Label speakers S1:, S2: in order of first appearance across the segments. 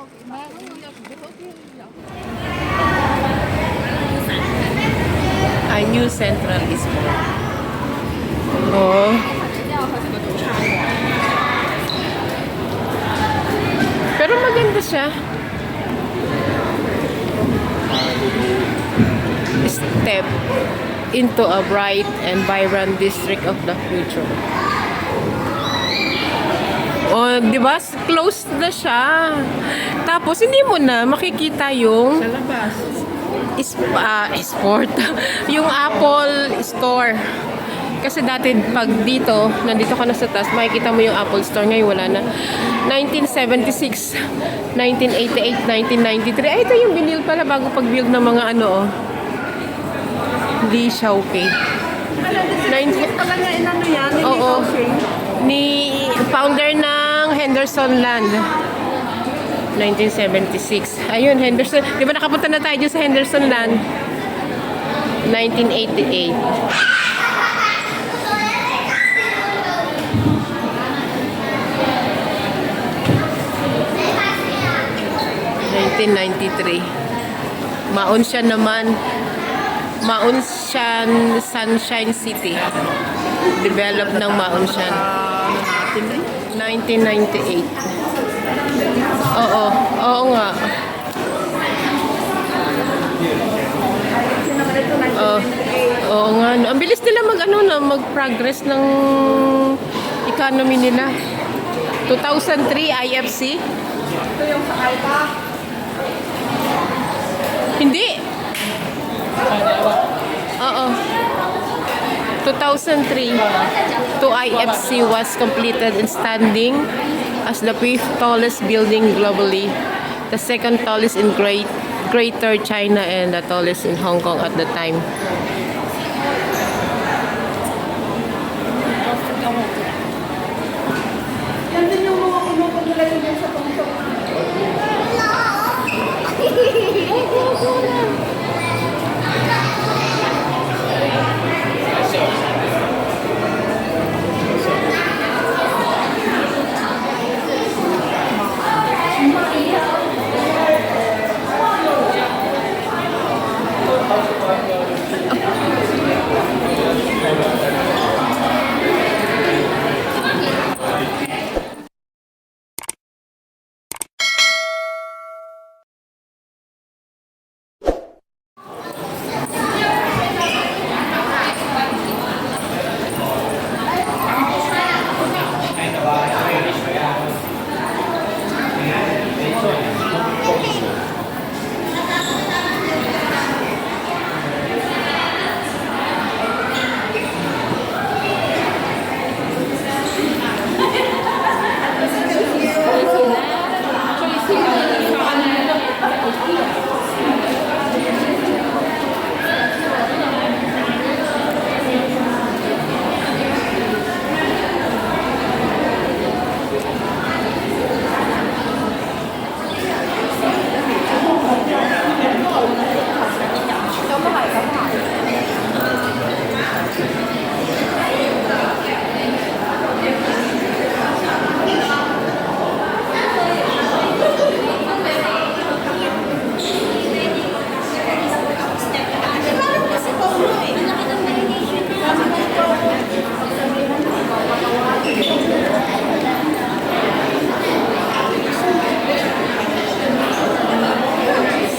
S1: I knew Central is more. Oh. Pero maganda siya. Step into a bright and vibrant district of the future. Oh, di ba? Closed na siya. Tapos, hindi mo na makikita yung
S2: Sa labas.
S1: sport. Yung Apple Store. Kasi dati, pag dito, nandito ka na sa taas, makikita mo yung Apple Store. Ngayon, wala na. 1976, 1988, 1993. Ay, ito yung binil pala bago pag-build ng mga ano, oh. Li Xiaoping.
S2: Talaga inano yan?
S1: Oo. Ni founder ng Henderson Land. 1976. Ayun, Henderson. Di ba nakapunta na tayo dyan sa Henderson Land? 1988. 1993. Maunshan naman. Maunshan Sunshine City. Developed ng Maunshan. 1998. Oo. Oo nga. Oo nga. Ang bilis nila mag-progress ng economy nila. 2003 IFC.
S2: Ito yung sa Alpa.
S1: Hindi. Oo. 2003, 2 IFC was completed and standing as the fifth tallest building globally, the second tallest in Greater China, and the tallest in Hong Kong at the time.
S2: Yan din yung mga pinapagulay din sa tungtong.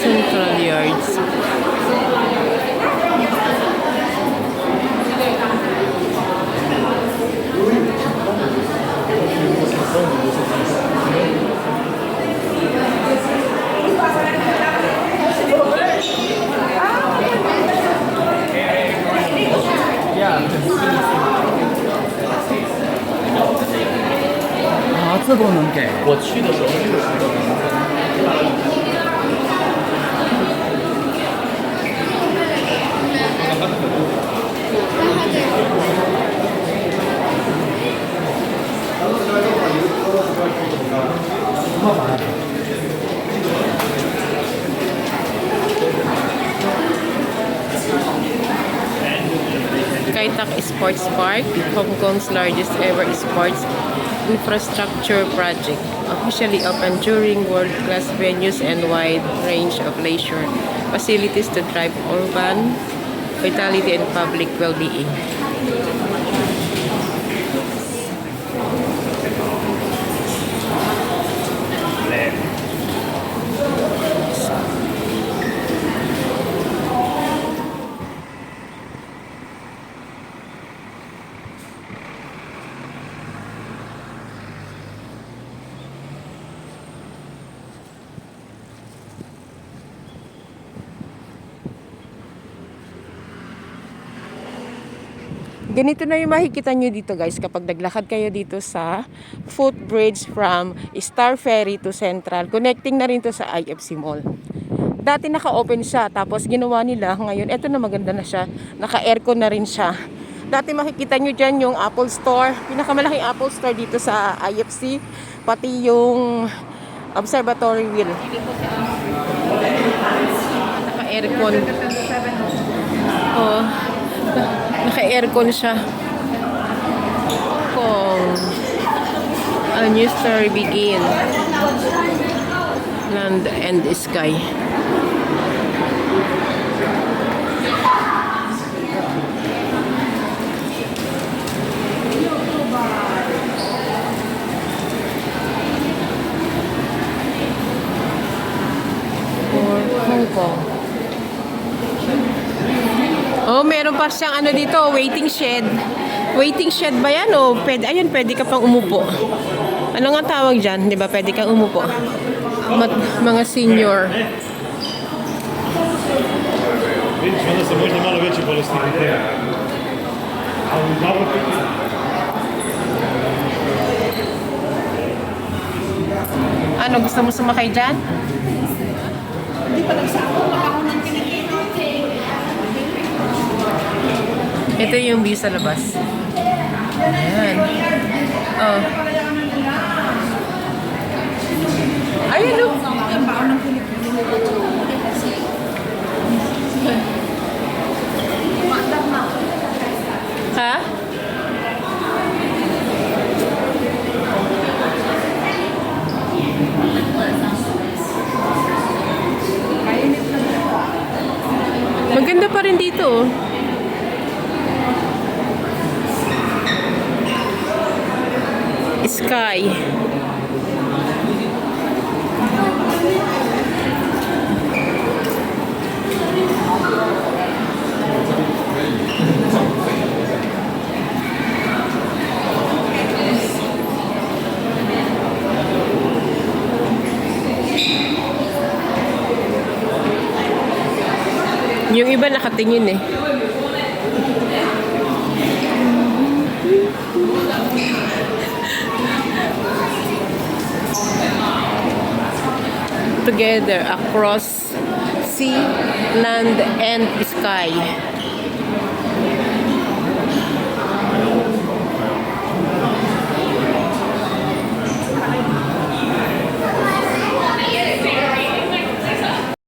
S1: Central Yards.
S3: 这都能给。
S4: 我去的时候60个。
S1: Kaitak Sports Park, Hong Kong's largest ever sports infrastructure project, officially open during world-class venues and wide range of leisure facilities to drive urban vitality and public well-being. Ganito na yung makikita nyo dito guys kapag naglakad kayo dito sa footbridge from Star Ferry to Central. Connecting na rin to sa IFC Mall. Dati naka-open siya tapos ginawa nila ngayon. Eto na maganda na siya. Naka-aircon na rin siya. Dati makikita nyo dyan yung Apple Store. Pinakamalaking Apple Store dito sa IFC. Pati yung Observatory Wheel. Naka-aircon. Oh. Naka-aircon siya. Kung a new story begin. Land and sky. For Hong Kong. Oh, meron pa siyang ano dito, waiting shed. Waiting shed ba yan? O, pwede, ayun, pwede ka pang umupo. Ano nga tawag dyan? Di ba? Pwede kang umupo. Mga senior.
S3: Vidiš, onda se možda malo veće bolesti priprema. Ali malo
S1: Ano, gusto mo sumakay dyan?
S2: Hindi pa nagsako, ako nang pinakita.
S1: Ito yung view sa labas. Ayan. Oh. Ayan o. Ha? Maganda pa rin dito oh. Sky. Yung iba nakatingin eh. Together across sea, land, and sky.